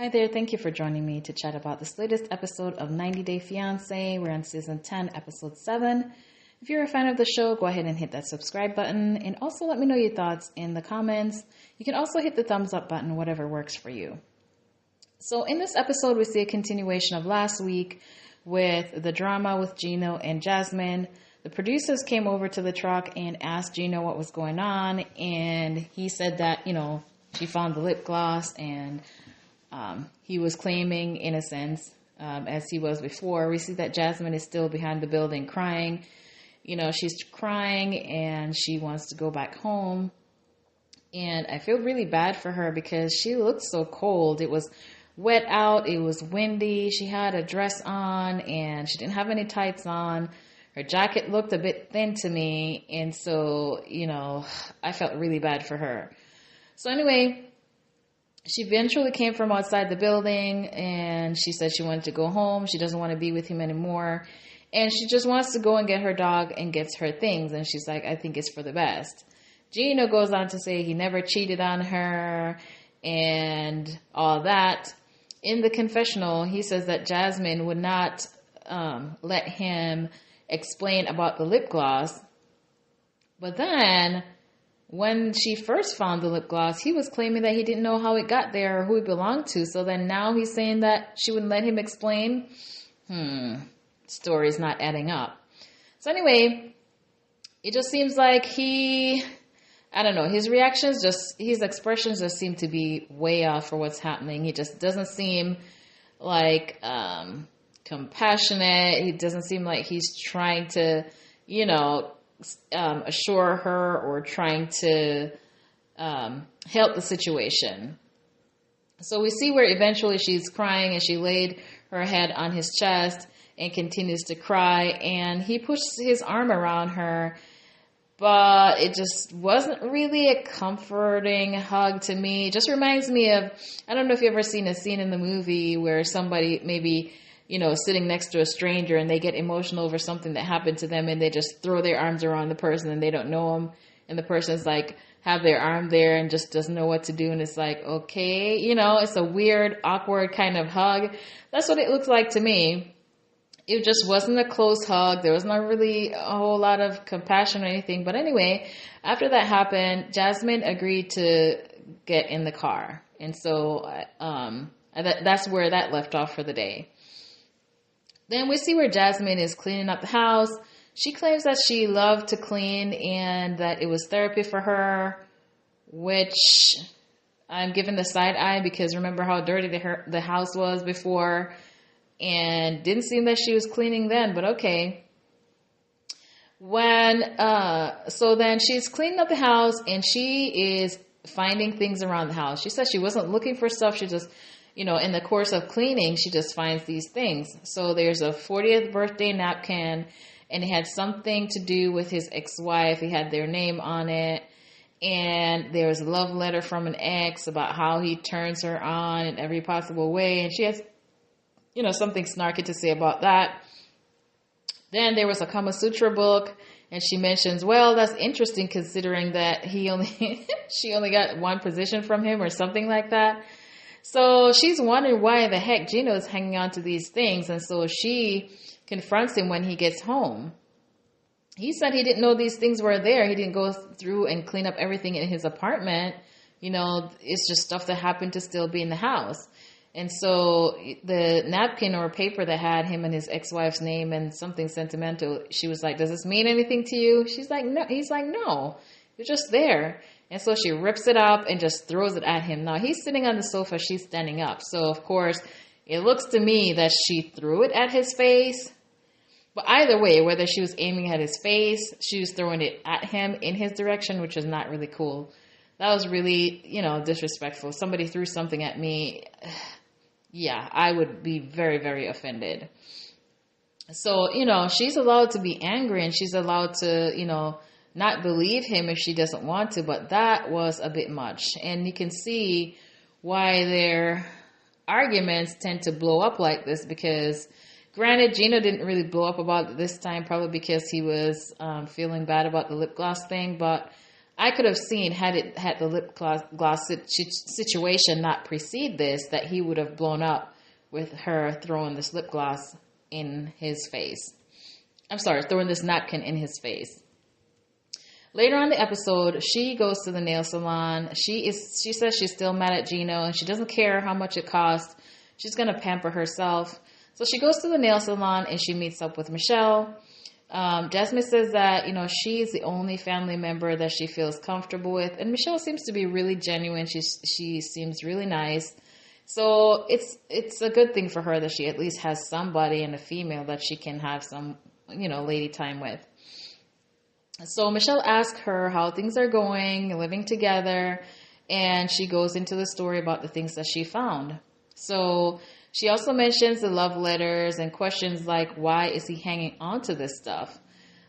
Hi there, thank you for joining me to chat about this latest episode of 90 Day Fiancé. We're on season 10, episode 7. If you're a fan of the show, go ahead and hit that subscribe button and also let me know your thoughts in the comments. You can also hit the thumbs up button, whatever works for you. So in this episode, we see a continuation of last week with the drama with Gino and Jasmine. The producers came over to the truck and asked Gino what was going on, and he said that, she found the lip gloss and he was claiming innocence as he was before. We see that Jasmine is still behind the building crying. She's crying and she wants to go back home. And I feel really bad for her because she looked so cold. It was wet out. It was windy. She had a dress on and she didn't have any tights on. Her jacket looked a bit thin to me. And so, I felt really bad for her. So anyway, she eventually came from outside the building and she said she wanted to go home. She doesn't want to be with him anymore. And she just wants to go and get her dog and gets her things. And she's like, I think it's for the best. Gino goes on to say he never cheated on her and all that. In the confessional, he says that Jasmine would not let him explain about the lip gloss. But then when she first found the lip gloss, he was claiming that he didn't know how it got there or who it belonged to. So then now he's saying that she wouldn't let him explain. Story's not adding up. So anyway, it just seems like his expressions just seem to be way off for what's happening. He just doesn't seem like compassionate. He doesn't seem like he's trying to, assure her or trying to help the situation. So we see where eventually she's crying and she laid her head on his chest and continues to cry, and he pushes his arm around her, but it just wasn't really a comforting hug to me. It just reminds me of, I don't know if you've ever seen a scene in the movie where somebody maybe sitting next to a stranger and they get emotional over something that happened to them and they just throw their arms around the person and they don't know them. And the person's like, have their arm there and just doesn't know what to do. And it's like, okay, it's a weird, awkward kind of hug. That's what it looks like to me. It just wasn't a close hug. There was not really a whole lot of compassion or anything. But anyway, after that happened, Jasmine agreed to get in the car. And so that's where that left off for the day. Then we see where Jasmine is cleaning up the house. She claims that she loved to clean and that it was therapy for her, which I'm giving the side eye because remember how dirty the house was before, and didn't seem that she was cleaning then, but okay. So then she's cleaning up the house and she is finding things around the house. She said she wasn't looking for stuff. She just, in the course of cleaning, she just finds these things. So there's a 40th birthday napkin and it had something to do with his ex-wife. He had their name on it. And there's a love letter from an ex about how he turns her on in every possible way. And she has, something snarky to say about that. Then there was a Kama Sutra book. And she mentions, well, that's interesting considering that she only got one position from him or something like that. So she's wondering why the heck Gino is hanging on to these things. And so she confronts him when he gets home. He said he didn't know these things were there. He didn't go through and clean up everything in his apartment. It's just stuff that happened to still be in the house. And so the napkin or paper that had him and his ex-wife's name and something sentimental, she was like, does this mean anything to you? She's like, no. He's like, no, it's just there. And so she rips it up and just throws it at him. Now he's sitting on the sofa, she's standing up. So of course it looks to me that she threw it at his face. But either way, whether she was aiming at his face, she was throwing it at him in his direction, which was not really cool. That was really, disrespectful. If somebody threw something at me, yeah, I would be very, very offended. So, she's allowed to be angry and she's allowed to, not believe him if she doesn't want to, but that was a bit much. And you can see why their arguments tend to blow up like this because granted, Gino didn't really blow up about it this time, probably because he was feeling bad about the lip gloss thing, but I could have seen had the lip gloss situation not precede this, that he would have blown up with her throwing this lip gloss in his face. I'm sorry, throwing this napkin in his face. Later on in the episode, she goes to the nail salon. She says she's still mad at Gino and she doesn't care how much it costs. She's going to pamper herself. So she goes to the nail salon and she meets up with Michelle. Jasmine says that, she's the only family member that she feels comfortable with. And Michelle seems to be really genuine. She seems really nice. So it's a good thing for her that she at least has somebody and a female that she can have some, lady time with. So Michelle asks her how things are going, living together, and she goes into the story about the things that she found. So she also mentions the love letters and questions like, why is he hanging on to this stuff?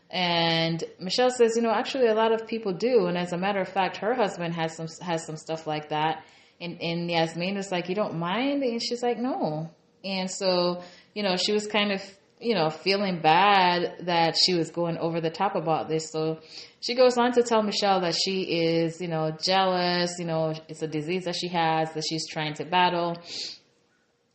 And Michelle says, actually a lot of people do. And as a matter of fact, her husband has some stuff like that. And Jasmine was like, you don't mind? And she's like, no. And so, she was kind of, feeling bad that she was going over the top about this. So she goes on to tell Michelle that she is, jealous, it's a disease that she has, that she's trying to battle.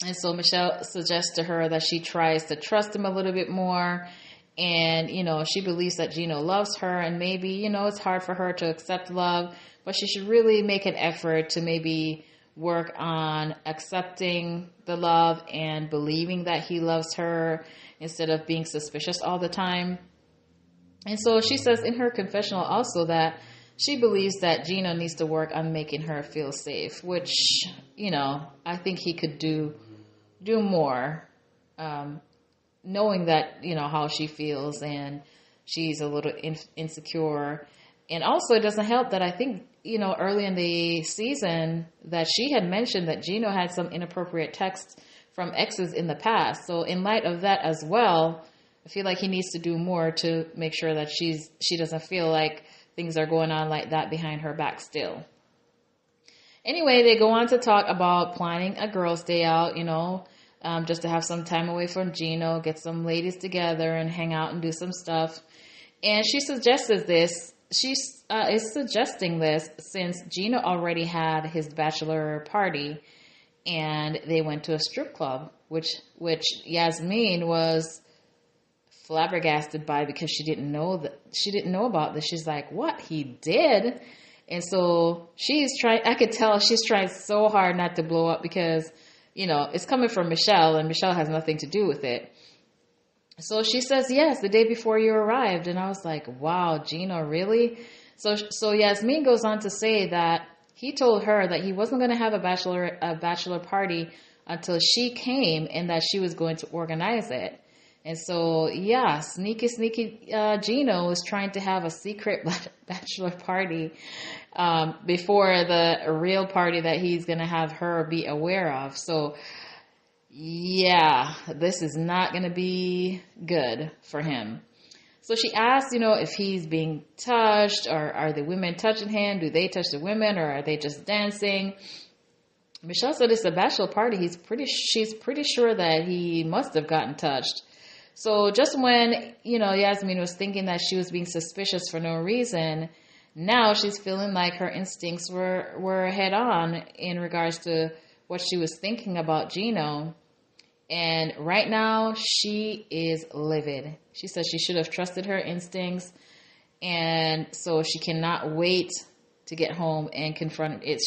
And so Michelle suggests to her that she tries to trust him a little bit more. And, she believes that Gino loves her and maybe, it's hard for her to accept love, but she should really make an effort to maybe work on accepting the love and believing that he loves her instead of being suspicious all the time. And so she says in her confessional also that she believes that Gino needs to work on making her feel safe, which, I think he could do more, knowing that, how she feels and she's a little insecure. And also it doesn't help that I think, early in the season that she had mentioned that Gino had some inappropriate texts from exes in the past. So in light of that as well, I feel like he needs to do more to make sure that she doesn't feel like things are going on like that behind her back still. Anyway, they go on to talk about planning a girls' day out, just to have some time away from Gino, get some ladies together and hang out and do some stuff. And she suggested this. She is suggesting this since Gino already had his bachelor party and they went to a strip club, which Jasmine was flabbergasted by because she didn't know about this. She's like, what, he did? And so I could tell she's trying so hard not to blow up because, it's coming from Michelle and Michelle has nothing to do with it. So she says, yes, the day before you arrived. And I was like, wow, Gino, really? So Jasmine goes on to say that he told her that he wasn't going to have a bachelor party until she came and that she was going to organize it. And so, yeah, sneaky Gino was trying to have a secret bachelor party before the real party that he's going to have her be aware of. So, yeah, this is not going to be good for him. So she asked, if he's being touched or are the women touching him? Do they touch the women or are they just dancing? Michelle said it's a bachelor party. She's pretty sure that he must have gotten touched. So just when, Jasmine was thinking that she was being suspicious for no reason, now she's feeling like her instincts were head on in regards to what she was thinking about Gino. And right now she is livid. She says she should have trusted her instincts. And so she cannot wait to get home and confront it.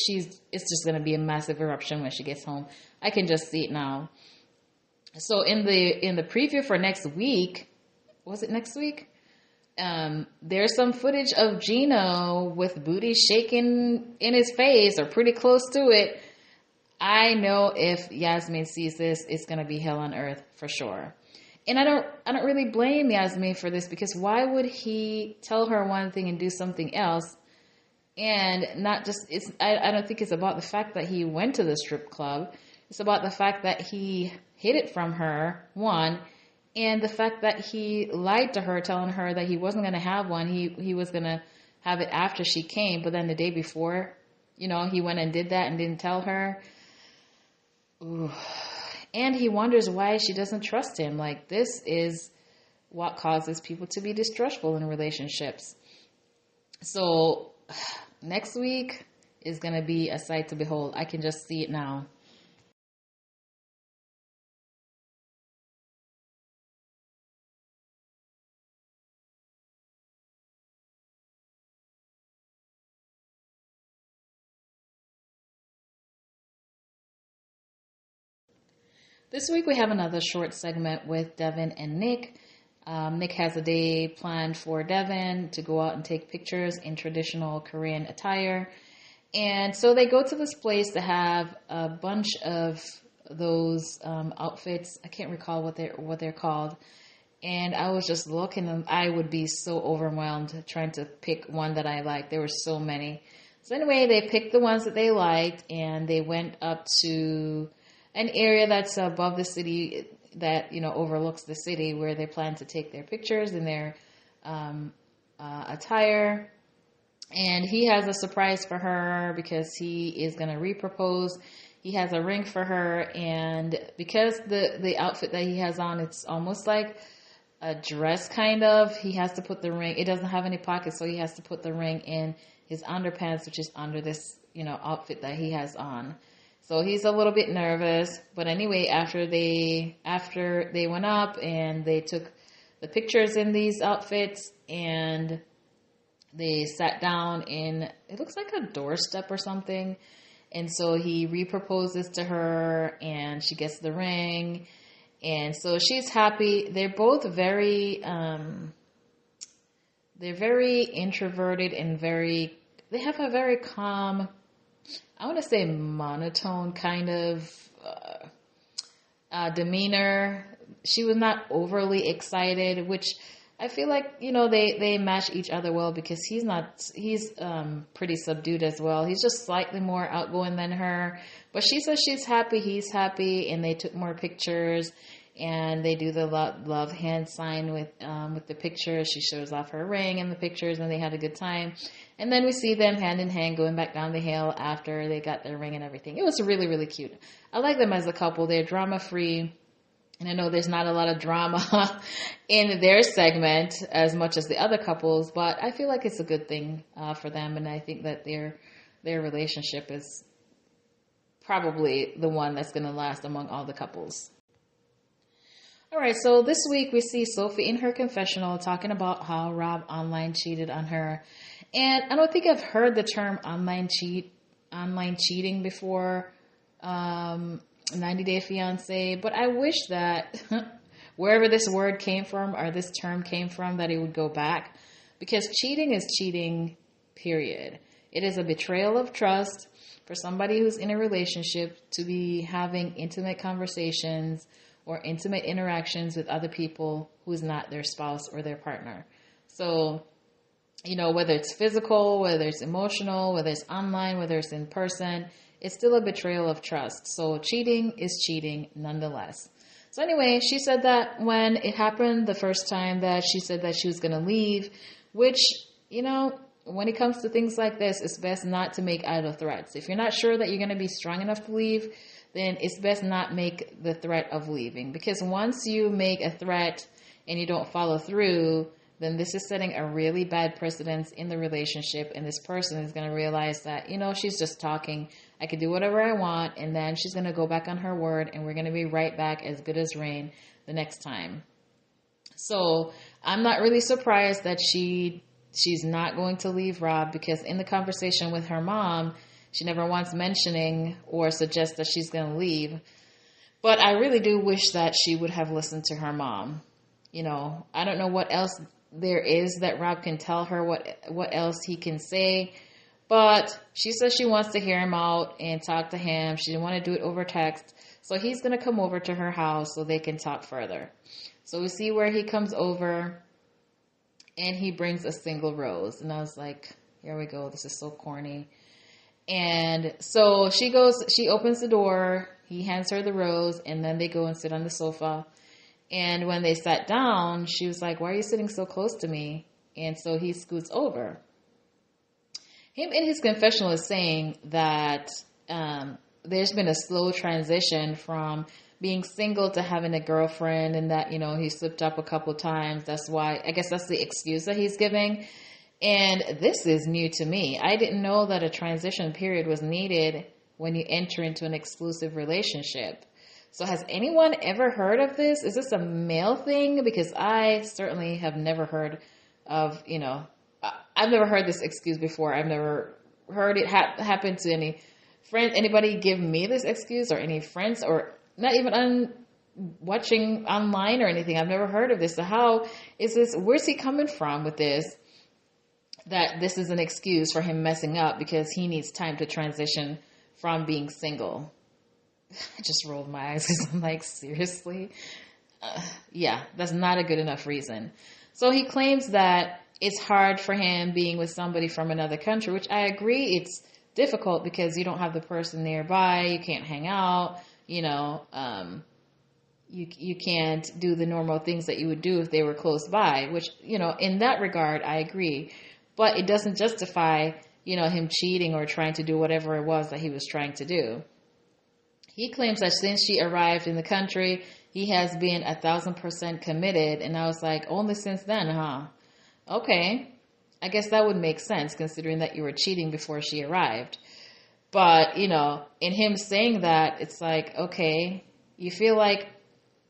It's just going to be a massive eruption when she gets home. I can just see it now. So in the preview for next week, was it next week? There's some footage of Gino with booty shaking in his face or pretty close to it. I know if Jasmine sees this, it's going to be hell on earth for sure. And I don't really blame Jasmine for this because why would he tell her one thing and do something else? And not just, I don't think it's about the fact that he went to the strip club. It's about the fact that he hid it from her, one, and the fact that he lied to her, telling her that he wasn't going to have one. He was going to have it after she came, but then the day before, he went and did that and didn't tell her. Ooh. And he wonders why she doesn't trust him. Like, this is what causes people to be distrustful in relationships. So next week is going to be a sight to behold. I can just see it now. This week we have another short segment with Devin and Nick. Nick has a day planned for Devin to go out and take pictures in traditional Korean attire. And so they go to this place to have a bunch of those outfits. I can't recall what they're called. And I was just looking, and I would be so overwhelmed trying to pick one that I liked. There were so many. So anyway, they picked the ones that they liked, and they went up to an area that's above the city that, overlooks the city, where they plan to take their pictures in their attire. And he has a surprise for her because he is going to repropose. He has a ring for her, and because the outfit that he has on, it's almost like a dress kind of, he has to put the ring. It doesn't have any pockets, so he has to put the ring in his underpants, which is under this, outfit that he has on. So he's a little bit nervous, but anyway, after they went up and they took the pictures in these outfits, and they sat down in, it looks like a doorstep or something, and so he reproposes to her, and she gets the ring, and so she's happy. They're both very introverted and they have a very calm, I want to say monotone kind of demeanor. She was not overly excited, which I feel like, they match each other well, because he's pretty subdued as well. He's just slightly more outgoing than her, but she says she's happy, he's happy, and they took more pictures, and they do the love hand sign with the pictures. She shows off her ring in the pictures, and they had a good time. And then we see them hand in hand going back down the hill after they got their ring and everything. It was really, really cute. I like them as a couple. They're drama-free. And I know there's not a lot of drama in their segment as much as the other couples, but I feel like it's a good thing for them. And I think that their relationship is probably the one that's going to last among all the couples. All right, so this week we see Sophie in her confessional talking about how Rob online cheated on her. And I don't think I've heard the term online cheating before, 90 Day Fiancé, but I wish that wherever this word came from or this term came from, that it would go back, because cheating is cheating, period. It is a betrayal of trust for somebody who's in a relationship to be having intimate conversations or intimate interactions with other people who's not their spouse or their partner. So, whether it's physical, whether it's emotional, whether it's online, whether it's in person, it's still a betrayal of trust. So cheating is cheating nonetheless. So anyway, she said that when it happened the first time, that she said that she was going to leave, which, when it comes to things like this, it's best not to make idle threats. If you're not sure that you're going to be strong enough to leave, then it's best not make the threat of leaving. Because once you make a threat and you don't follow through, then this is setting a really bad precedence in the relationship. And this person is going to realize that, she's just talking. I can do whatever I want. And then she's going to go back on her word, and we're going to be right back as good as rain the next time. So I'm not really surprised that she's not going to leave Rob, because in the conversation with her mom, she never once mentioning or suggests that she's going to leave. But I really do wish that she would have listened to her mom. I don't know what else there is that Rob can tell her, what else he can say. But she says she wants to hear him out and talk to him. She didn't want to do it over text. So he's going to come over to her house so they can talk further. So we see where he comes over, and he brings a single rose. And I was like, here we go. This is so corny. And so she opens the door. He hands her the rose, and then they go and sit on the sofa. And when they sat down, she was like, why are you sitting so close to me? And so he scoots over. Him in his confessional is saying that there's been a slow transition from being single to having a girlfriend, and that, he slipped up a couple times. That's why, I guess that's the excuse that he's giving. And this is new to me. I didn't know that a transition period was needed when you enter into an exclusive relationship. So has anyone ever heard of this? Is this a male thing? Because I certainly have never heard of, I've never heard this excuse before. I've never heard it happen to any friend, anybody give me this excuse, or any friends, or not even watching online or anything. I've never heard of this. So how is this, where's he coming from with this? That this is an excuse for him messing up because he needs time to transition from being single. I just rolled my eyes because I'm like, seriously? Yeah, that's not a good enough reason. So he claims that it's hard for him being with somebody from another country, which I agree it's difficult because you don't have the person nearby, you can't hang out, you can't do the normal things that you would do if they were close by, which, in that regard, I agree. But it doesn't justify, him cheating or trying to do whatever it was that he was trying to do. He claims that since she arrived in the country, he has been 1,000% committed. And I was like, only since then, huh? Okay. I guess that would make sense considering that you were cheating before she arrived. But, in him saying that, it's like, okay, you feel like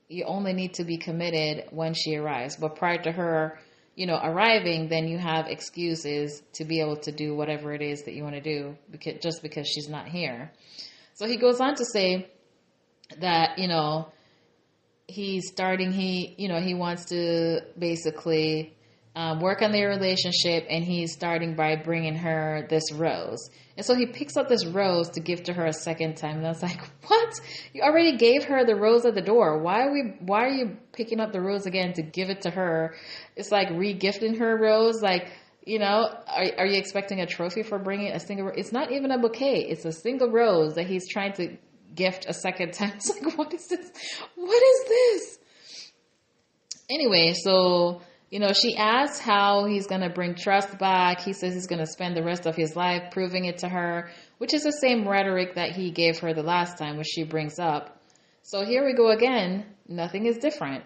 you only need to be committed when she arrives. But prior to her, arriving, then you have excuses to be able to do whatever it is that you want to do just because she's not here. So he goes on to say that, he wants to basically work on their relationship, and he's starting by bringing her this rose. And so he picks up this rose to give to her a second time. And I was like, what? You already gave her the rose at the door. Why are you picking up the rose again to give it to her? It's like re-gifting her a rose. Like, are you expecting a trophy for bringing a single rose? It's not even a bouquet. It's a single rose that he's trying to gift a second time. It's like, what is this? What is this? Anyway, so she asks how he's going to bring trust back. He says he's going to spend the rest of his life proving it to her, which is the same rhetoric that he gave her the last time, which she brings up. So here we go again. Nothing is different.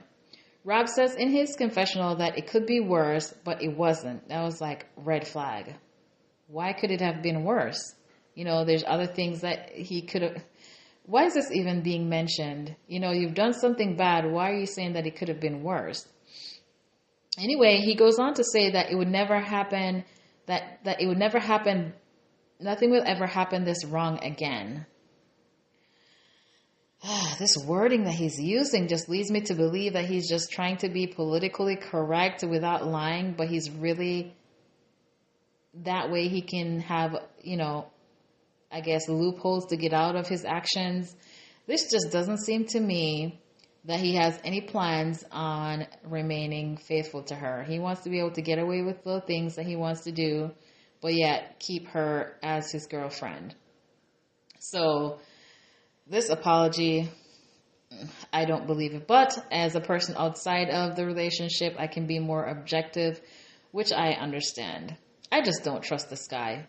Rob says in his confessional that it could be worse, but it wasn't. That was like red flag. Why could it have been worse? There's other things that he could have. Why is this even being mentioned? You've done something bad. Why are you saying that it could have been worse? Anyway, he goes on to say that it would never happen, that it would never happen, nothing will ever happen this wrong again. This wording that he's using just leads me to believe that he's just trying to be politically correct without lying, but he's really, that way he can have, I guess, loopholes to get out of his actions. This just doesn't seem to me that he has any plans on remaining faithful to her. He wants to be able to get away with the things that he wants to do, but yet keep her as his girlfriend. So this apology, I don't believe it. But as a person outside of the relationship, I can be more objective, which I understand. I just don't trust this guy.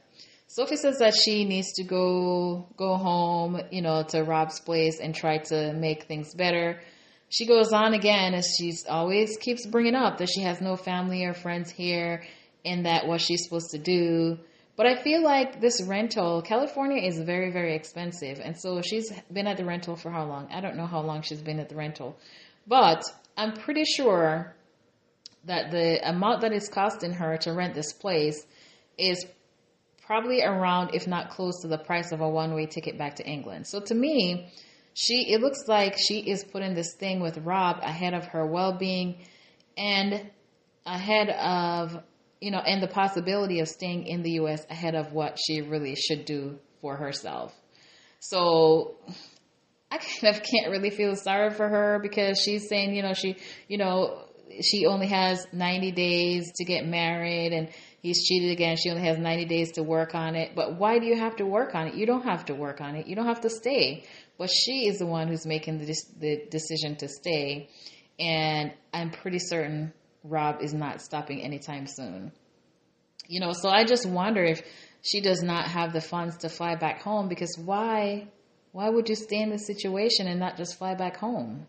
Sophie says that she needs to go home, to Rob's place and try to make things better. She goes on again, as she's always keeps bringing up that she has no family or friends here and that what she's supposed to do. But I feel like this rental, California is very, very expensive. And so she's been at the rental for how long? I don't know how long she's been at the rental. But I'm pretty sure that the amount that it's costing her to rent this place is probably around, if not close to the price of a one-way ticket back to England. So to me, it looks like she is putting this thing with Rob ahead of her well-being and ahead of, and the possibility of staying in the U.S. ahead of what she really should do for herself. So I kind of can't really feel sorry for her because she's saying, she only has 90 days to get married and he's cheated again. She only has 90 days to work on it. But why do you have to work on it? You don't have to work on it. You don't have to stay. But she is the one who's making the decision to stay. And I'm pretty certain Rob is not stopping anytime soon. So I just wonder if she does not have the funds to fly back home, because why would you stay in this situation and not just fly back home?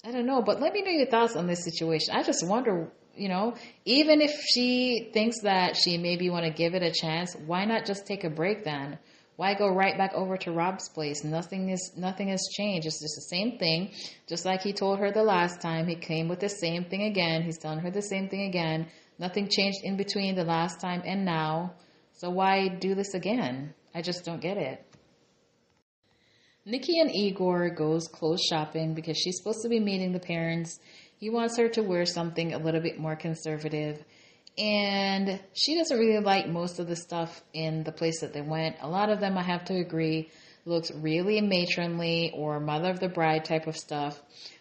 I don't know, but let me know your thoughts on this situation. I just wonder even if she thinks that she maybe want to give it a chance, why not just take a break then? Why go right back over to Rob's place? Nothing has changed. It's just the same thing. Just like he told her the last time, he came with the same thing again. He's telling her the same thing again. Nothing changed in between the last time and now. So why do this again? I just don't get it. Nikki and Igor goes clothes shopping because she's supposed to be meeting the parents. He wants her to wear something a little bit more conservative. And she doesn't really like most of the stuff in the place that they went. A lot of them, I have to agree, looks really matronly or mother of the bride type of stuff.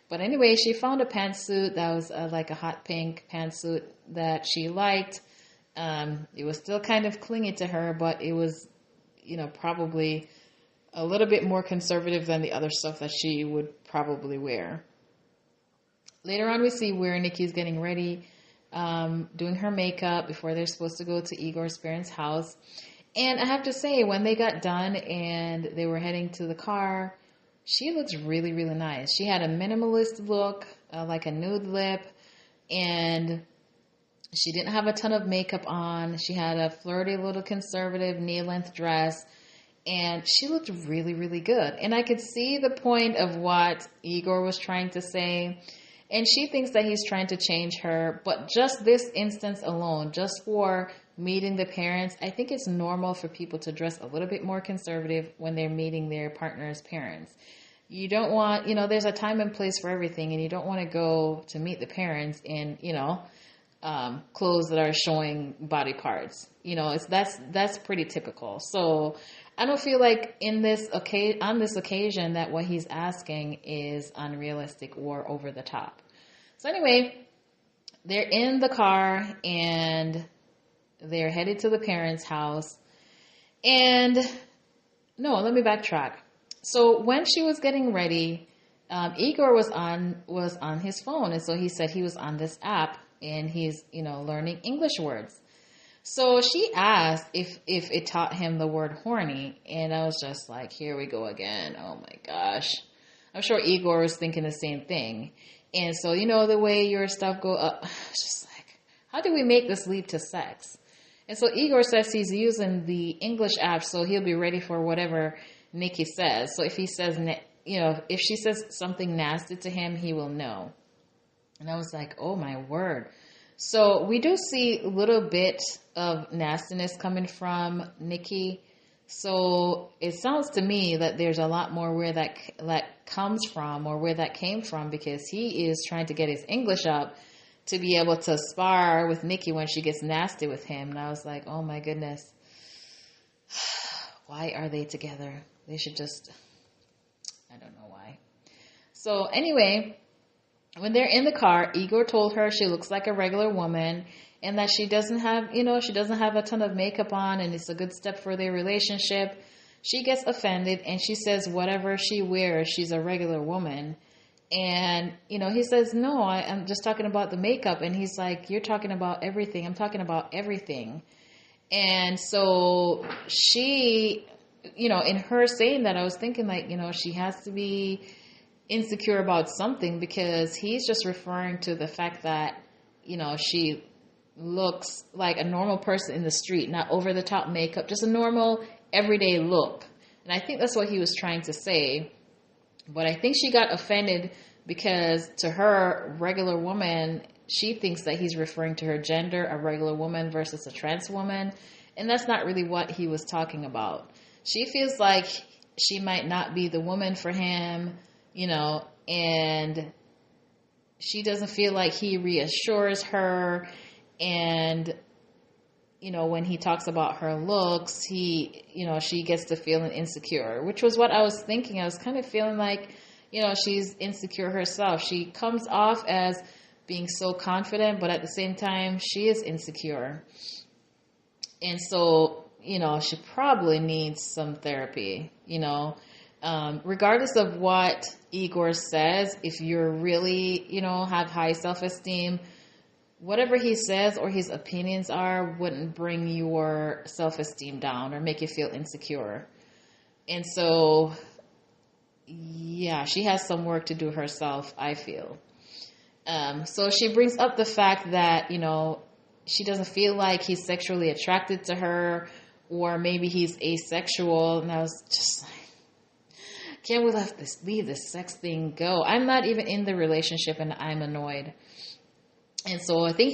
But anyway, she found a pantsuit that was like a hot pink pantsuit that she liked. It was still kind of clingy to her, but it was, probably a little bit more conservative than the other stuff that she would probably wear. Later on, we see where Nikki's getting ready, doing her makeup before they're supposed to go to Igor's parents' house. And I have to say, when they got done and they were heading to the car, she looks really, really nice. She had a minimalist look, like a nude lip, and she didn't have a ton of makeup on. She had a flirty little conservative knee-length dress, and she looked really, really good. And I could see the point of what Igor was trying to say. And she thinks that he's trying to change her. But just this instance alone, just for meeting the parents, I think it's normal for people to dress a little bit more conservative when they're meeting their partner's parents. You don't want, there's a time and place for everything. And you don't want to go to meet the parents in, clothes that are showing body parts. That's pretty typical. So I don't feel like on this occasion that what he's asking is unrealistic or over the top. So anyway, they're in the car and they're headed to the parents' house. And no, let me backtrack. So when she was getting ready, Igor was on his phone, and so he said he was on this app and he's learning English words. So she asked if it taught him the word horny, and I was just like, here we go again. Oh my gosh. I'm sure Igor was thinking the same thing. And so, the way your stuff go up, just like, how do we make this lead to sex? And so Igor says he's using the English app, so he'll be ready for whatever Nikki says. So if he says, if she says something nasty to him, he will know. And I was like, oh my word. So we do see a little bit of nastiness coming from Nikki. So it sounds to me that there's a lot more where that comes from or where that came from, because he is trying to get his English up to be able to spar with Nikki when she gets nasty with him. And I was like, oh my goodness, why are they together? They should just, I don't know why. So anyway, when they're in the car, Igor told her she looks like a regular woman and that she doesn't have a ton of makeup on, and it's a good step for their relationship. She gets offended and she says whatever she wears, she's a regular woman. And, he says, no, I'm just talking about the makeup. And he's like, you're talking about everything. I'm talking about everything. And so she, in her saying that, I was thinking like, she has to be insecure about something, because he's just referring to the fact that, she looks like a normal person in the street, not over the top makeup, just a normal everyday look. And I think that's what he was trying to say. But I think she got offended because to her, regular woman, she thinks that he's referring to her gender, a regular woman versus a trans woman. And that's not really what he was talking about. She feels like she might not be the woman for him, and she doesn't feel like he reassures her. And, when he talks about her looks, she gets to feeling insecure, which was what I was thinking. I was kind of feeling like, she's insecure herself. She comes off as being so confident, but at the same time, she is insecure. And so, she probably needs some therapy, regardless of what Igor says. If you're really, have high self-esteem, whatever he says or his opinions are wouldn't bring your self-esteem down or make you feel insecure. And so, yeah, she has some work to do herself, I feel. So she brings up the fact that, she doesn't feel like he's sexually attracted to her, or maybe he's asexual. And I was just like, can't we leave this sex thing go? I'm not even in the relationship and I'm annoyed. And so I think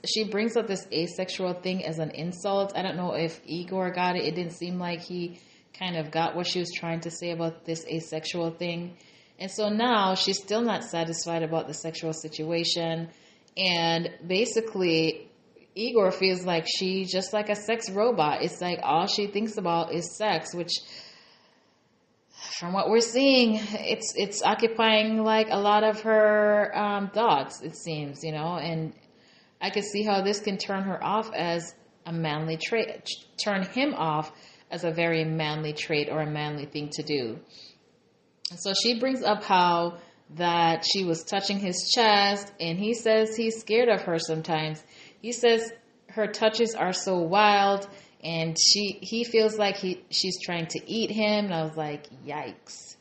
she brings up this asexual thing as an insult. I don't know if Igor got it. It didn't seem like he kind of got what she was trying to say about this asexual thing. And so now she's still not satisfied about the sexual situation. And basically, Igor feels like she's just like a sex robot. It's like all she thinks about is sex, which from what we're seeing, it's occupying like a lot of her thoughts, it seems, and I could see how this can turn her off as a manly trait, turn him off as a very manly trait or a manly thing to do. And so she brings up how that she was touching his chest, and he says he's scared of her sometimes. He says her touches are so wild, and he feels like she's trying to eat him. And I was like, yikes.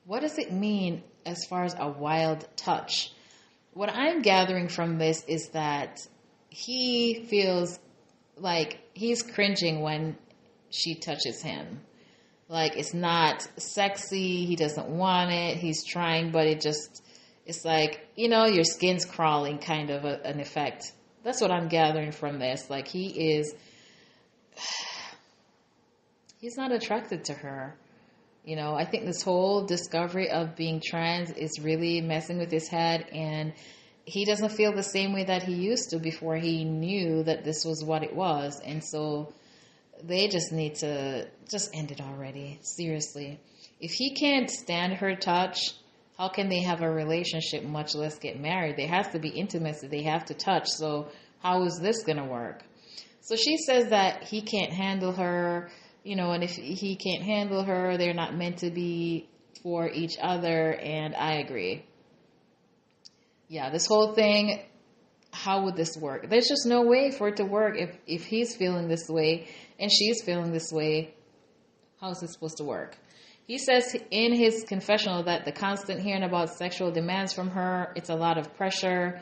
What does it mean as far as a wild touch? What I'm gathering from this is that he feels like he's cringing when she touches him. Like, it's not sexy. He doesn't want it. He's trying, but it's like, your skin's crawling kind of an effect. That's what I'm gathering from this. Like, he's not attracted to her. I think this whole discovery of being trans is really messing with his head, and he doesn't feel the same way that he used to before he knew that this was what it was. And so they just need to just end it already. Seriously. If he can't stand her touch, how can they have a relationship, much less get married? There has to be intimacy. They have to touch. So how is this going to work? So she says that he can't handle her, and if he can't handle her, they're not meant to be for each other. And I agree. Yeah, this whole thing, how would this work? There's just no way for it to work if he's feeling this way and she's feeling this way. How is this supposed to work? He says in his confessional that the constant hearing about sexual demands from her, it's a lot of pressure.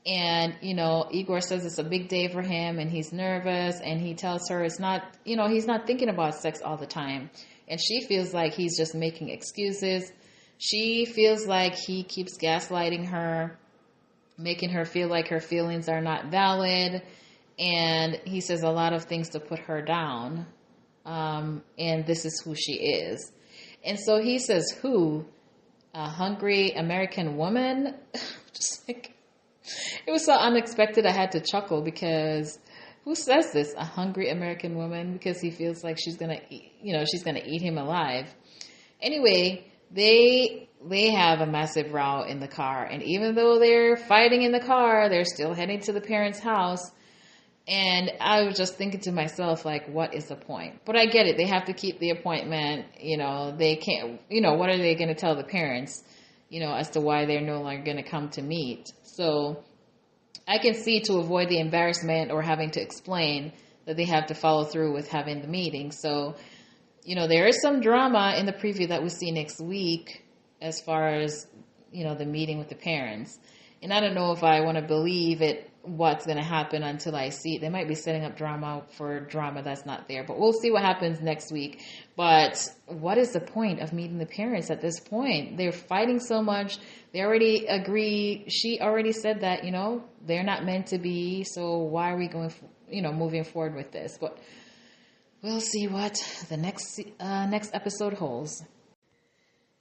And, Igor says it's a big day for him and he's nervous, and he tells her it's not, he's not thinking about sex all the time. And she feels like he's just making excuses. She feels like he keeps gaslighting her, making her feel like her feelings are not valid. And he says a lot of things to put her down. And this is who she is. And so he says, who? A hungry American woman? Just like, it was so unexpected. I had to chuckle because who says this? A hungry American woman? Because he feels like she's going to, she's going to eat him alive. Anyway, they have a massive row in the car. And even though they're fighting in the car, they're still heading to the parents' house. And I was just thinking to myself, like, what is the point? But I get it. They have to keep the appointment. They can't, what are they going to tell the parents, as to why they're no longer going to come to meet? So I can see, to avoid the embarrassment or having to explain, that they have to follow through with having the meeting. So, there is some drama in the preview that we see next week as far as, the meeting with the parents. And I don't know if I want to believe what's going to happen until I see it. They might be setting up drama for drama that's not there, but we'll see what happens next week. But what is the point of meeting the parents at this point? They're fighting so much. They already agree. She already said that, they're not meant to be. So why are we going, moving forward with this? But we'll see what the next episode holds.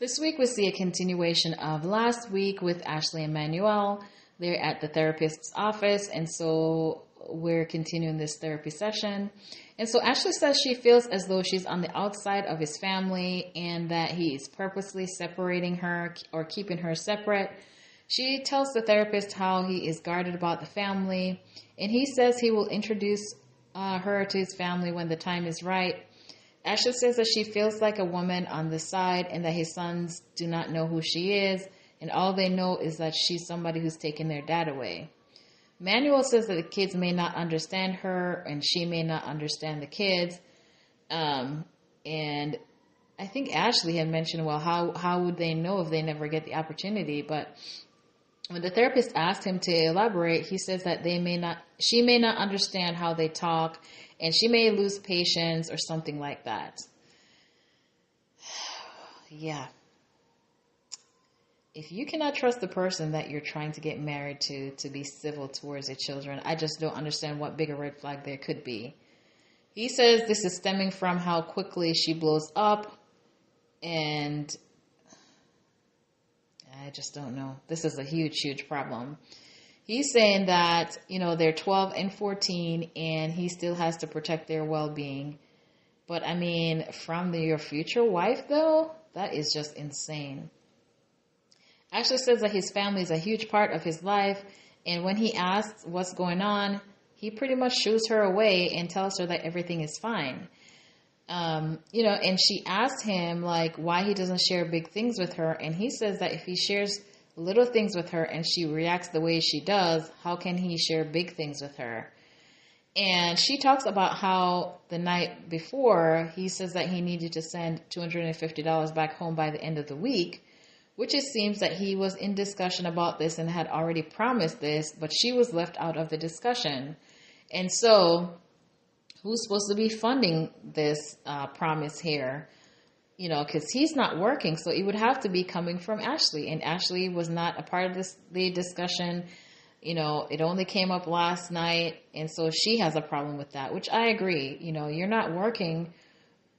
This week we see a continuation of last week with Ashley and Manuel. They're at the therapist's office, and so we're continuing this therapy session. And so Ashley says she feels as though she's on the outside of his family and that he is purposely separating her or keeping her separate. She tells the therapist how he is guarded about the family, and he says he will introduce her to his family when the time is right. Ashley says that she feels like a woman on the side and that his sons do not know who she is, and all they know is that she's somebody who's taken their dad away. Manuel says that the kids may not understand her and she may not understand the kids. And I think Ashley had mentioned, well, how would they know if they never get the opportunity? But When the therapist asked him to elaborate, he says that she may not understand how they talk, and she may lose patience or something like that. Yeah. If you cannot trust the person that you're trying to get married to be civil towards your children, I just don't understand what bigger red flag there could be. He says this is stemming from how quickly she blows up, and I just don't know. This is a huge, huge problem. He's saying that, they're 12 and 14 and he still has to protect their well-being. But I mean, from your future wife though, that is just insane. Ashley says that his family is a huge part of his life. And when he asks what's going on, he pretty much shoos her away and tells her that everything is fine. And she asked him why he doesn't share big things with her. And he says that if he shares little things with her and she reacts the way she does, how can he share big things with her? And she talks about how the night before he says that he needed to send $250 back home by the end of the week, which it seems that he was in discussion about this and had already promised this, but she was left out of the discussion. And so who's supposed to be funding this promise here? Because he's not working, so it would have to be coming from Ashley. And Ashley was not a part of the discussion. It only came up last night, and so she has a problem with that, which I agree. You're not working.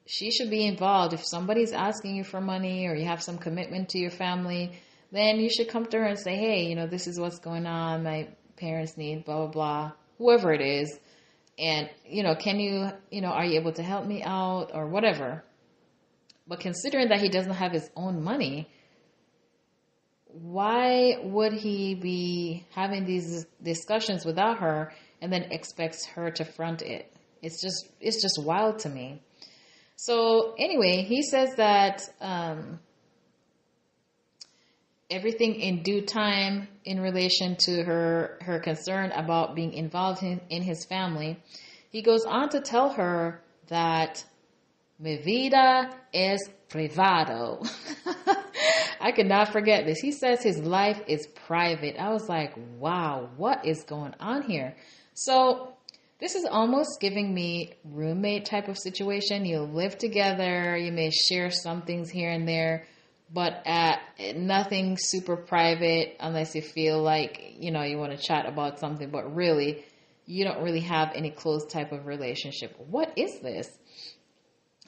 She should be involved. If somebody's asking you for money or you have some commitment to your family, then you should come to her and say, hey, this is what's going on. My parents need blah, blah, blah, whoever it is. And, can you, are you able to help me out or whatever? But considering that he doesn't have his own money, why would he be having these discussions without her and then expects her to front it? It's just wild to me. So anyway, he says that everything in due time in relation to her concern about being involved in his family. He goes on to tell her that mi vida es privado. I could not forget this. He says his life is private. I was like, wow, what is going on here? So this is almost giving me roommate type of situation. You live together. You may share some things here and there, but nothing super private unless you feel like, you want to chat about something, but really, you don't really have any close type of relationship. What is this?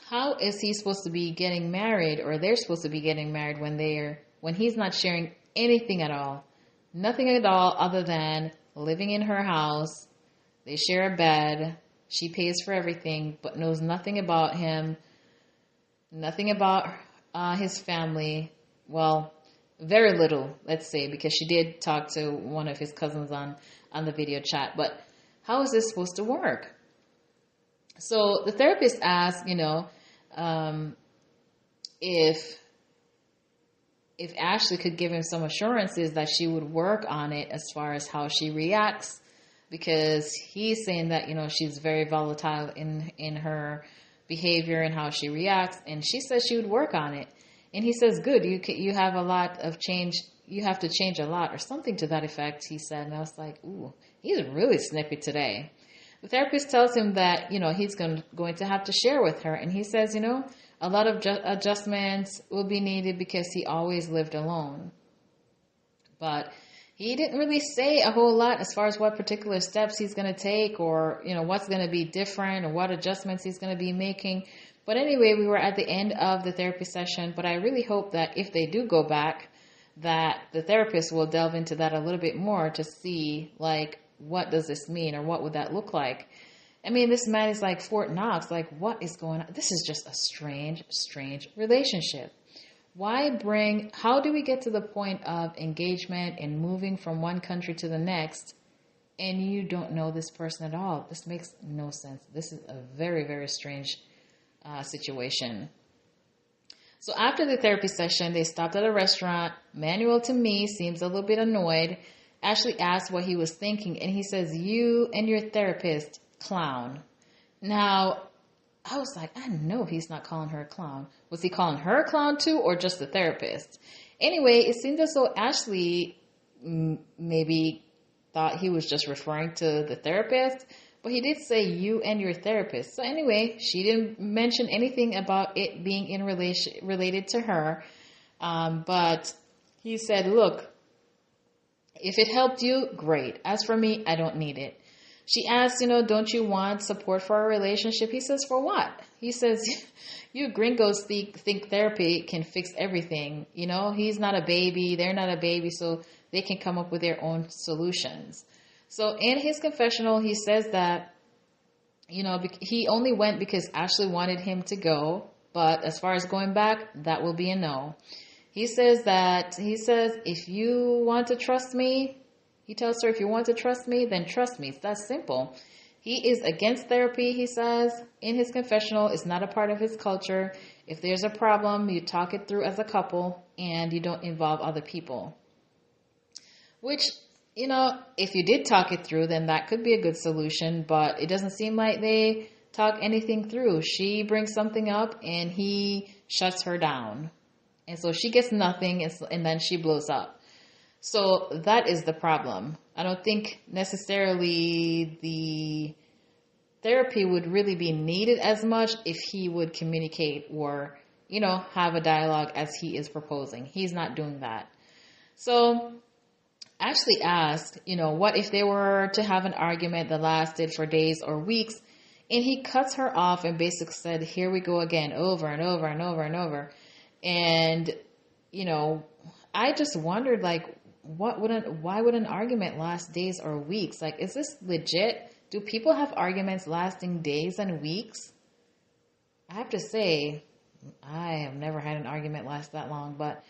How is he supposed to be getting married, or they're supposed to be getting married when he's not sharing anything at all? Nothing at all other than living in her house. They share a bed. She pays for everything, but knows nothing about him, nothing about his family. Well, very little, let's say, because she did talk to one of his cousins on the video chat. But how is this supposed to work? So the therapist asked, if Ashley could give him some assurances that she would work on it as far as how she reacts, because he's saying that, she's very volatile in her behavior and how she reacts, and she says she would work on it. And he says, good, you have a lot of change, you have to change a lot, or something to that effect, he said. And I was like, ooh, he's really snippy today. The therapist tells him that, he's going to have to share with her. And he says, a lot of adjustments will be needed because he always lived alone. But he didn't really say a whole lot as far as what particular steps he's going to take, or, what's going to be different, or what adjustments he's going to be making. But anyway, we were at the end of the therapy session, but I really hope that if they do go back, that the therapist will delve into that a little bit more to see, what does this mean, or what would that look like? I mean, this man is like Fort Knox. What is going on? This is just a strange, strange relationship. How do we get to the point of engagement and moving from one country to the next, and you don't know this person at all? This makes no sense. This is a very, very strange situation. So after the therapy session, they stopped at a restaurant. Manuel, to me, seems a little bit annoyed. Ashley asked what he was thinking, and he says, you and your therapist, clown. Now, I was like, I know he's not calling her a clown. Was he calling her a clown too, or just the therapist? Anyway, it seemed as though Ashley maybe thought he was just referring to the therapist, but he did say you and your therapist. So anyway, she didn't mention anything about it being in related to her. But he said, look, if it helped you, great. As for me, I don't need it. She asked, don't you want support for our relationship? He says, for what? He says, you gringos think therapy can fix everything. He's not a baby. They're not a baby. So they can come up with their own solutions. So in his confessional, he says that, he only went because Ashley wanted him to go. But as far as going back, that will be a no. He says, if you want to trust me, he tells her, if you want to trust me, then trust me. It's that simple. He is against therapy, he says, in his confessional. It's not a part of his culture. If there's a problem, you talk it through as a couple and you don't involve other people. Which, if you did talk it through, then that could be a good solution. But it doesn't seem like they talk anything through. She brings something up and he shuts her down. And so she gets nothing and then she blows up. So that is the problem. I don't think necessarily the therapy would really be needed as much if he would communicate or, have a dialogue as he is proposing. He's not doing that. So Ashley asked, what if they were to have an argument that lasted for days or weeks? And he cuts her off and basically said, here we go again, over and over and over and over. And, I just wondered, why would an argument last days or weeks? Is this legit? Do people have arguments lasting days and weeks? I have to say, I have never had an argument last that long, but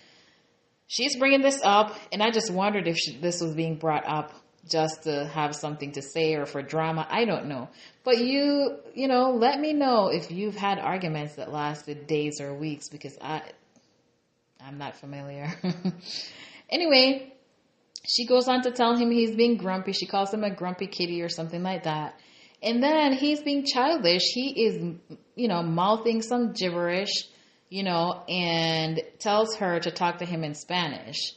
she's bringing this up, and I just wondered if this was being brought up just to have something to say or for drama. I don't know. But you let me know if you've had arguments that lasted days or weeks, because I'm not familiar. Anyway, she goes on to tell him he's being grumpy. She calls him a grumpy kitty or something like that. And then he's being childish. He is, mouthing some gibberish, and tells her to talk to him in Spanish.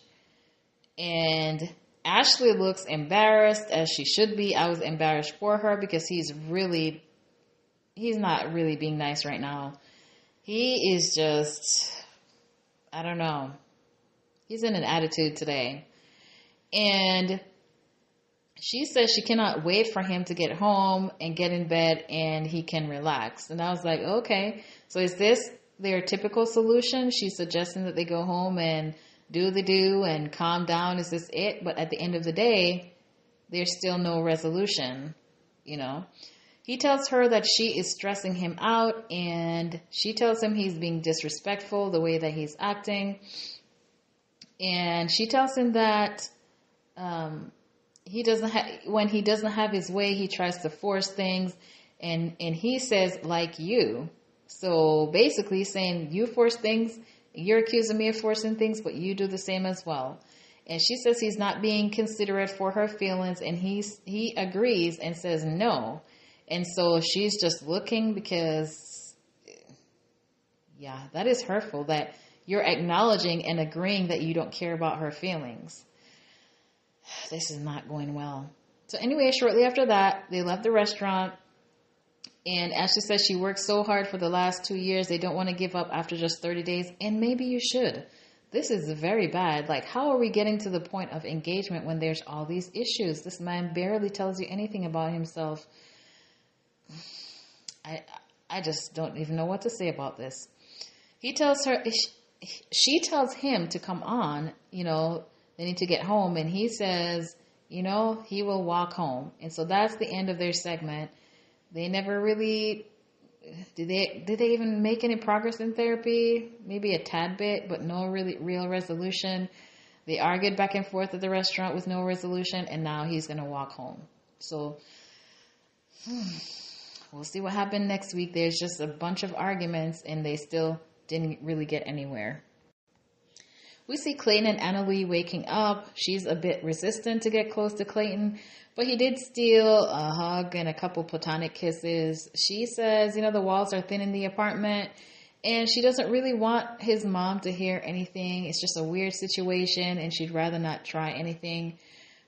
And Ashley looks embarrassed, as she should be. I was embarrassed for her because he's not really being nice right now. He is just, I don't know. He's in an attitude today. And she says she cannot wait for him to get home and get in bed and he can relax. And I was like, okay, so is this their typical solution? She's suggesting that they go home and do the do and calm down. Is this it? But at the end of the day, there's still no resolution, He tells her that she is stressing him out, and she tells him he's being disrespectful, the way that he's acting. And she tells him that when he doesn't have his way, he tries to force things, and he says, like you. So basically saying, you force things, you're accusing me of forcing things, but you do the same as well. And she says he's not being considerate for her feelings, and he agrees and says no. And so she's just looking because, yeah, that is hurtful, that you're acknowledging and agreeing that you don't care about her feelings. This is not going well. So anyway, shortly after that, they left the restaurant. And Ashley says she worked so hard for the last 2 years, they don't want to give up after just 30 days. And maybe you should. This is very bad. How are we getting to the point of engagement when there's all these issues? This man barely tells you anything about himself. I just don't even know what to say about this. He tells her, she tells him to come on, they need to get home. And he says, he will walk home. And so that's the end of their segment. They never really, did they even make any progress in therapy? Maybe a tad bit, but no really real resolution. They argued back and forth at the restaurant with no resolution, and now he's going to walk home. So we'll see what happened next week. There's just a bunch of arguments, and they still didn't really get anywhere. We see Clayton and Anali waking up. She's a bit resistant to get close to Clayton, but he did steal a hug and a couple platonic kisses. She says, the walls are thin in the apartment, And she doesn't really want his mom to hear anything. It's just a weird situation, and she'd rather not try anything.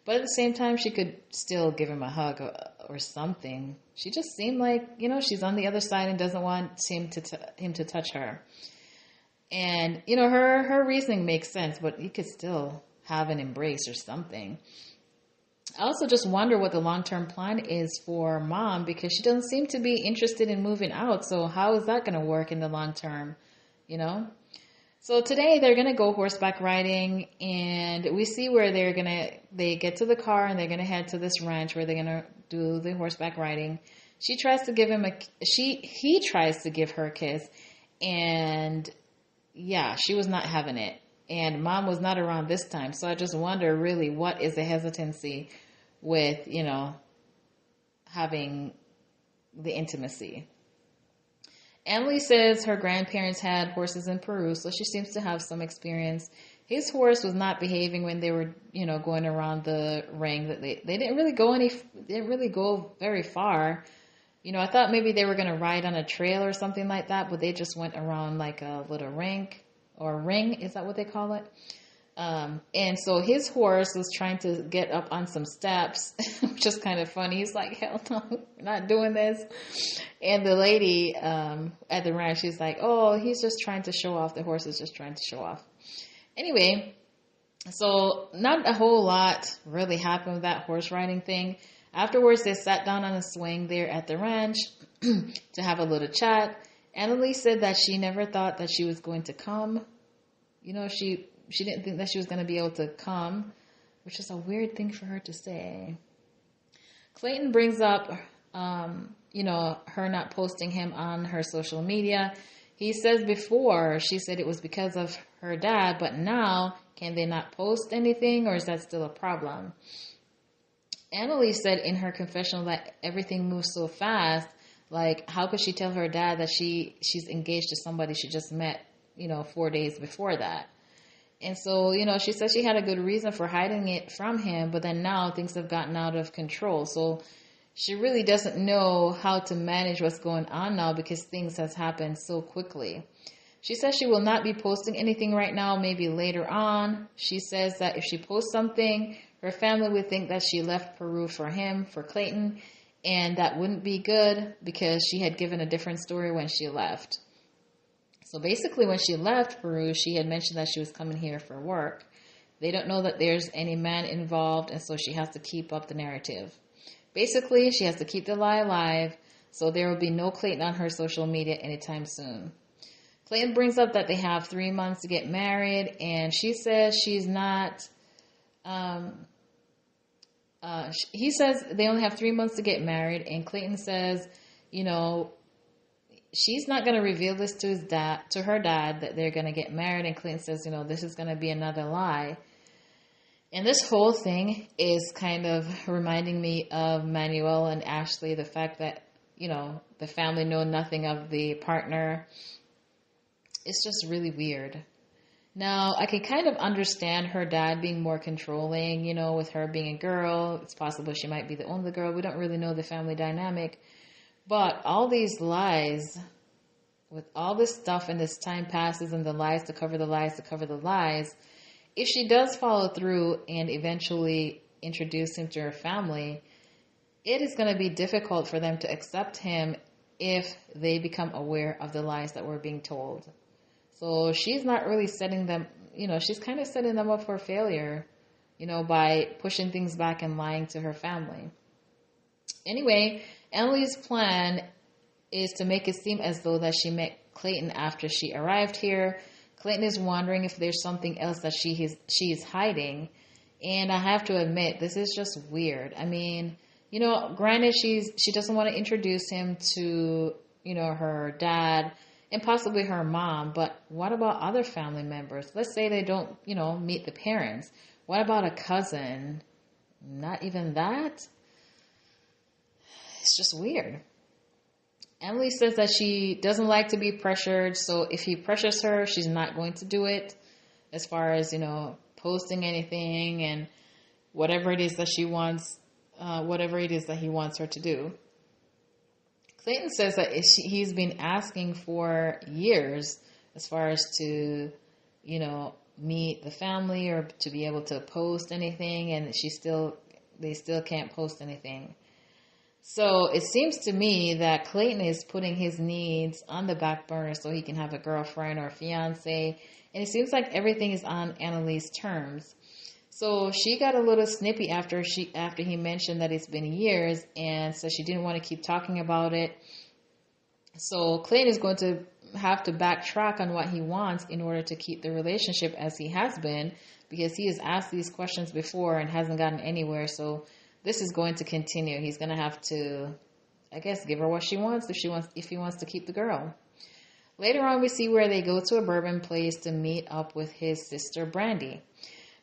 But at the same time, she could still give him a hug or something. She just seemed like, she's on the other side and doesn't want him to touch her. And, her reasoning makes sense, but you could still have an embrace or something. I also just wonder what the long-term plan is for mom, because she doesn't seem to be interested in moving out. So how is that going to work in the long term, So today they're going to go horseback riding, and we see where they get to the car and they're going to head to this ranch where they're going to do the horseback riding. He tries to give her a kiss, and yeah, she was not having it. And mom was not around this time. So I just wonder really what is the hesitancy with, having the intimacy. Emily says her grandparents had horses in Peru, so she seems to have some experience. His horse was not behaving when they were, going around the ring. That they didn't really go very far. I thought maybe they were going to ride on a trail or something like that, but they just went around like a little rink or ring. Is that what they call it? And so his horse was trying to get up on some steps, which is kind of funny. He's like, hell no, we're not doing this. And the lady at the ranch, she's like, oh, he's just trying to show off. The horse is just trying to show off. Anyway, so not a whole lot really happened with that horse riding thing. Afterwards, they sat down on a swing there at the ranch to have a little chat. Annalise said that she never thought that she was going to come. She didn't think that she was going to be able to come, which is a weird thing for her to say. Clayton brings up, her not posting him on her social media. He says before, she said it was because of her dad, but now, can they not post anything, or is that still a problem? Annalise said in her confessional that everything moves so fast. Like, how could she tell her dad that she's engaged to somebody she just met, 4 days before that? And so, she said she had a good reason for hiding it from him, but then now things have gotten out of control. So she really doesn't know how to manage what's going on now because things has happened so quickly. She says she will not be posting anything right now, maybe later on. She says that if she posts something, her family would think that she left Peru for him, for Clayton, and that wouldn't be good because she had given a different story when she left. So basically when she left Peru, she had mentioned that she was coming here for work. They don't know that there's any man involved, and so she has to keep up the narrative. Basically, she has to keep the lie alive, so there will be no Clayton on her social media anytime soon. Clayton brings up that they have 3 months to get married, and she says she's not... he says they only have 3 months to get married, and Clayton says, she's not going to reveal this to her dad that they're going to get married, and Clayton says, this is going to be another lie. And this whole thing is kind of reminding me of Manuel and Ashley, the fact that, the family know nothing of the partner. It's just really weird. Now, I can kind of understand her dad being more controlling, with her being a girl. It's possible she might be the only girl. We don't really know the family dynamic. But all these lies, with all this stuff and this time passes and the lies to cover the lies to cover the lies, if she does follow through and eventually introduce him to her family, it is going to be difficult for them to accept him if they become aware of the lies that were being told. So she's not really setting them, she's kind of setting them up for failure, by pushing things back and lying to her family. Anyway, Emily's plan is to make it seem as though that she met Clayton after she arrived here. Clayton is wondering if there's something else that she is hiding. And I have to admit, this is just weird. I mean, granted, she doesn't want to introduce him to, her dad and possibly her mom, but what about other family members? Let's say they don't, meet the parents. What about a cousin? Not even that? It's just weird. Emily says that she doesn't like to be pressured, so if he pressures her, she's not going to do it as far as, posting anything and whatever it is that she wants, whatever it is that he wants her to do. Clayton says that he's been asking for years as far as to, meet the family or to be able to post anything, and they still can't post anything. So it seems to me that Clayton is putting his needs on the back burner so he can have a girlfriend or a fiance, and it seems like everything is on Anali's terms. So she got a little snippy after he mentioned that it's been years, and so she didn't want to keep talking about it. So Clayton is going to have to backtrack on what he wants in order to keep the relationship as he has been, because he has asked these questions before and hasn't gotten anywhere. So this is going to continue. He's going to have to, I guess, give her what she wants if he wants to keep the girl. Later on, we see where they go to a bourbon place to meet up with his sister Brandy.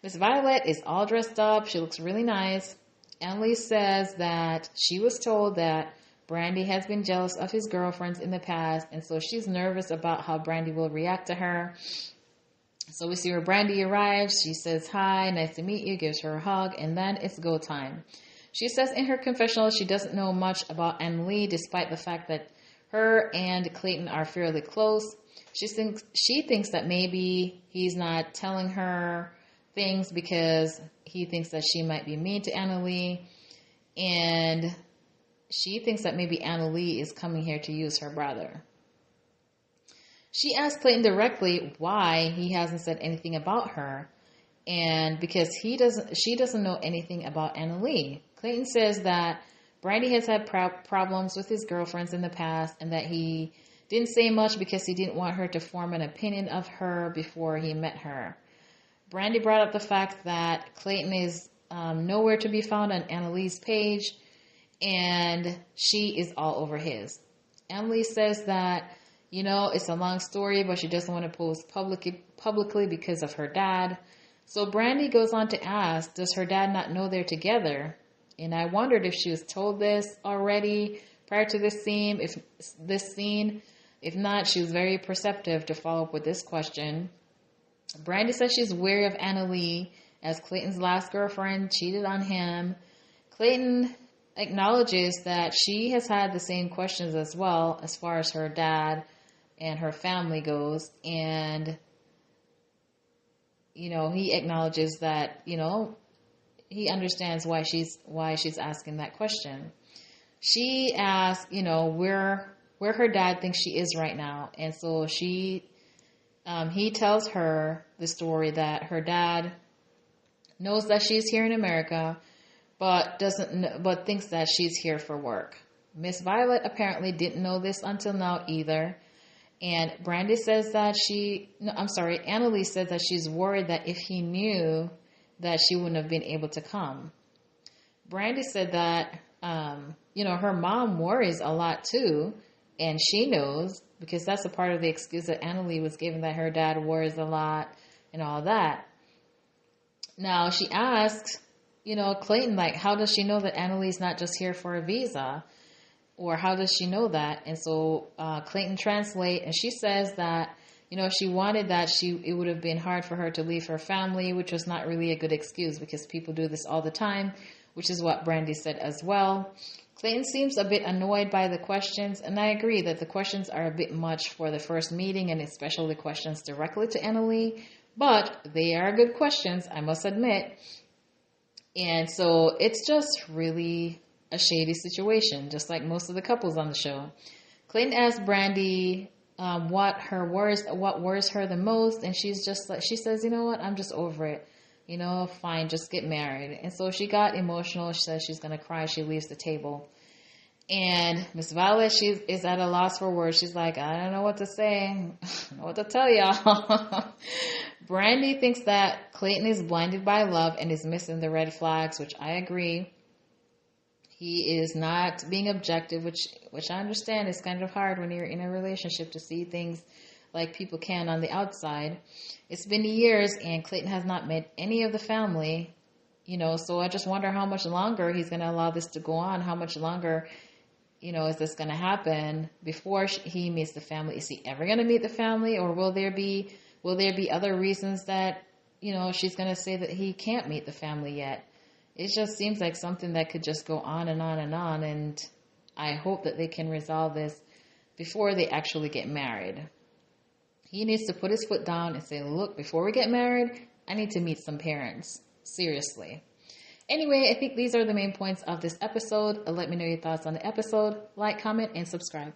Miss Violet is all dressed up. She looks really nice. Emily says that she was told that Brandy has been jealous of his girlfriends in the past, and so she's nervous about how Brandy will react to her. So we see where Brandy arrives. She says, "Hi, nice to meet you," gives her a hug, and then it's go time. She says in her confessional she doesn't know much about Anali, despite the fact that her and Clayton are fairly close. She thinks that maybe he's not telling her things because he thinks that she might be mean to Anali, and she thinks that maybe Anali is coming here to use her brother. She asked Clayton directly why he hasn't said anything about her, and because she doesn't know anything about Anali. Clayton says that Brandy has had problems with his girlfriends in the past, and that he didn't say much because he didn't want her to form an opinion of her before he met her. Brandy brought up the fact that Clayton is nowhere to be found on Anali's page, and she is all over his. Emily says that, it's a long story, but she doesn't want to post publicly because of her dad. So Brandy goes on to ask, does her dad not know they're together? And I wondered if she was told this already prior to this scene. If not, she was very perceptive to follow up with this question. Brandy says she's wary of Anali, as Clayton's last girlfriend cheated on him. Clayton acknowledges that she has had the same questions as well as far as her dad and her family goes, and he acknowledges that he understands why she's asking that question. She asks where her dad thinks she is right now, and so he tells her the story that her dad knows that she's here in America, but thinks that she's here for work. Miss Violet apparently didn't know this until now either. And Brandy says that Anali says that she's worried that if he knew that she wouldn't have been able to come. Brandy said that, her mom worries a lot too, and she knows, because that's a part of the excuse that Anali was given, that her dad worries a lot and all that. Now she asks, Clayton, how does she know that Anali's not just here for a visa? Or how does she know that? And so Clayton translates, and she says that, if she wanted that, it would have been hard for her to leave her family, which was not really a good excuse because people do this all the time, which is what Brandy said as well. Clayton seems a bit annoyed by the questions, and I agree that the questions are a bit much for the first meeting, and especially questions directly to Anali, but they are good questions, I must admit. And so it's just really a shady situation, just like most of the couples on the show. Clayton asks Brandy what worries her the most, and she says, you know what, I'm just over it. Fine, just get married. And so she got emotional. She says she's going to cry. She leaves the table. And Miss Violet, she is at a loss for words. She's like, I don't know what to say. I don't know what to tell y'all. Brandy thinks that Clayton is blinded by love and is missing the red flags, which I agree. He is not being objective, which I understand is kind of hard when you're in a relationship to see things like people can on the outside. It's been years and Clayton has not met any of the family, so I just wonder how much longer he's going to allow this to go on. How much longer, is this going to happen before he meets the family? Is he ever going to meet the family, or will there be other reasons that, she's going to say that he can't meet the family yet? It just seems like something that could just go on and on and on, and I hope that they can resolve this before they actually get married. He needs to put his foot down and say, look, before we get married, I need to meet some parents. Seriously. Anyway, I think these are the main points of this episode. Let me know your thoughts on the episode. Like, comment, and subscribe.